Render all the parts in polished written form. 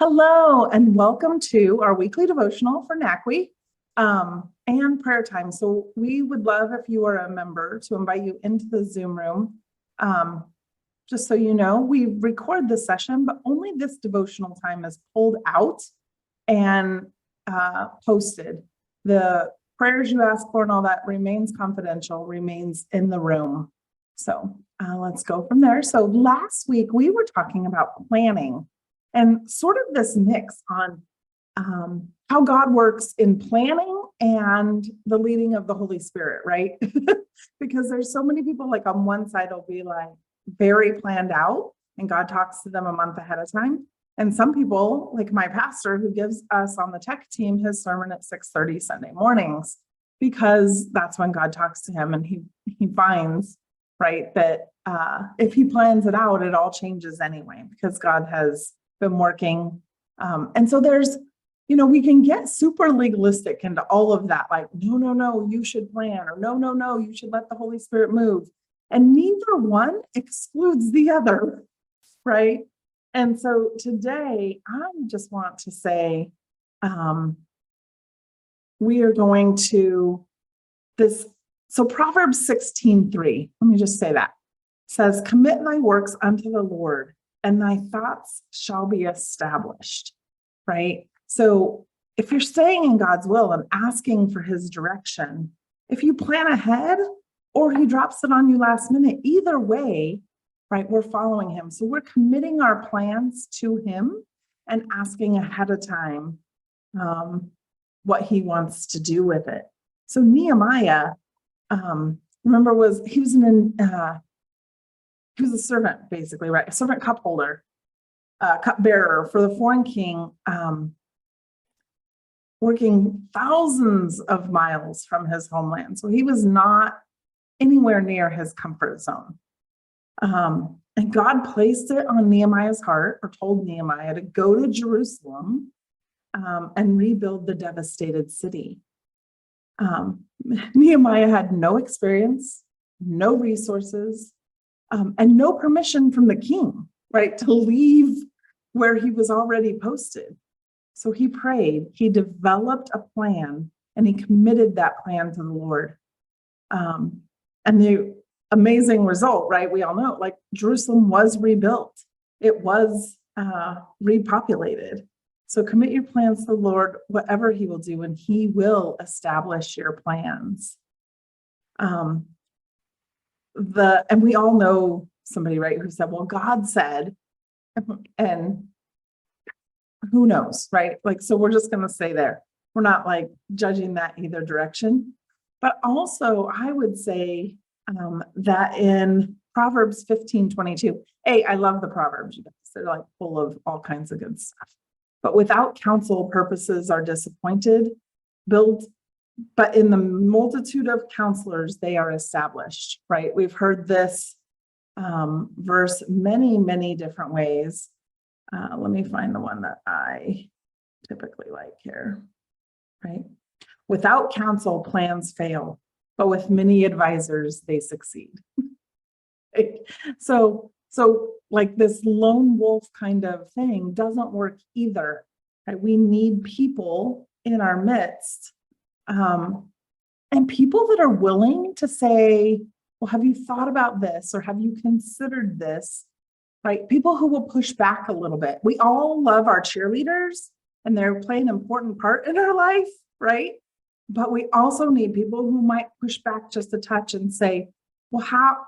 Hello, and welcome to our weekly devotional for NACWE and prayer time. So we would love if you are a member to invite you into the Zoom room. Just so you know, we record this session, but only this devotional time is pulled out and posted. The prayers you ask for and all that remains confidential, remains in the room. So let's go from there. So last week we were talking about planning and sort of this mix on how God works in planning and the leading of the Holy Spirit, right? Because there's so many people, like on one side will be like very planned out and God talks to them a month ahead of time. And some people, like my pastor who gives us on the tech team his sermon at 6:30 Sunday mornings, because that's when God talks to him and he finds, right, that if he plans it out, it all changes anyway, because God has been working. And so there's, we can get super legalistic into all of that. Like, no, you should plan, or no, you should let the Holy Spirit move. And neither one excludes the other, right? And so today I just want to say, we are going to this. So Proverbs 16:3, let me just say that, says, commit thy works unto the Lord, and thy thoughts shall be established, right? So if you're staying in God's will and asking for his direction, if you plan ahead or he drops it on you last minute, either way, right, we're following him. So we're committing our plans to him and asking ahead of time what he wants to do with it. So Nehemiah, remember, he was a servant, basically, right? A servant cup holder, cup bearer for the foreign king, working thousands of miles from his homeland. So he was not anywhere near his comfort zone. And God placed it on Nehemiah's heart, or told Nehemiah to go to Jerusalem and rebuild the devastated city. Nehemiah had no experience, no resources, and no permission from the king, right, to leave where he was already posted. So he prayed, he developed a plan, and he committed that plan to the Lord. And the amazing result, right, we all know, like Jerusalem was rebuilt. It was repopulated. So commit your plans to the Lord, whatever he will do, and he will establish your plans. And we all know somebody, right, who said, well, God said, and who knows, right? Like, so we're just going to stay there. We're not like judging that either direction. But also I would say that in Proverbs 15:22, I love the Proverbs. They're like full of all kinds of good stuff. But without counsel, purposes are disappointed, but in the multitude of counselors, they are established, right? We've heard this verse many, many different ways. Let me find the one that I typically like here, right? Without counsel, plans fail, but with many advisors, they succeed. Right? So like this lone wolf kind of thing doesn't work either, right? We need people in our midst, and people that are willing to say, well, have you thought about this? Or have you considered this? Right? People who will push back a little bit. We all love our cheerleaders and they're playing an important part in our life, right? But we also need people who might push back just a touch and say, well, how,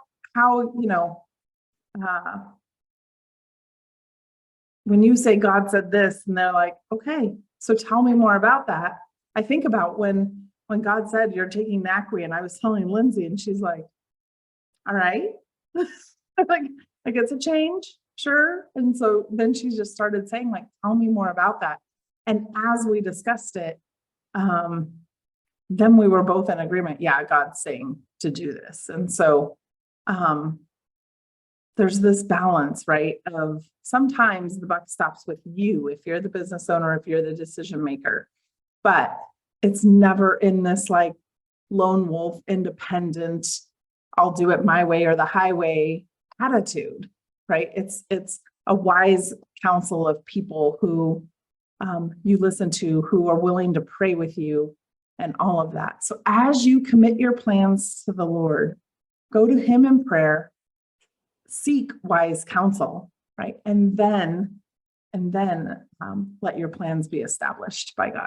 when you say God said this, and they're like, okay, so tell me more about that. I think about when God said, you're taking NACWE, and I was telling Lindsay, and she's like, all right. like it's a change, sure. And so then she just started saying, like, tell me more about that. And as we discussed it, then we were both in agreement. Yeah, God's saying to do this. And so there's this balance, right, of sometimes the buck stops with you if you're the business owner, if you're the decision maker, but it's never in this like lone wolf, independent, I'll do it my way or the highway attitude, right? It's a wise counsel of people who you listen to, who are willing to pray with you and all of that. So as you commit your plans to the Lord, go to him in prayer, seek wise counsel, right? And then let your plans be established by God.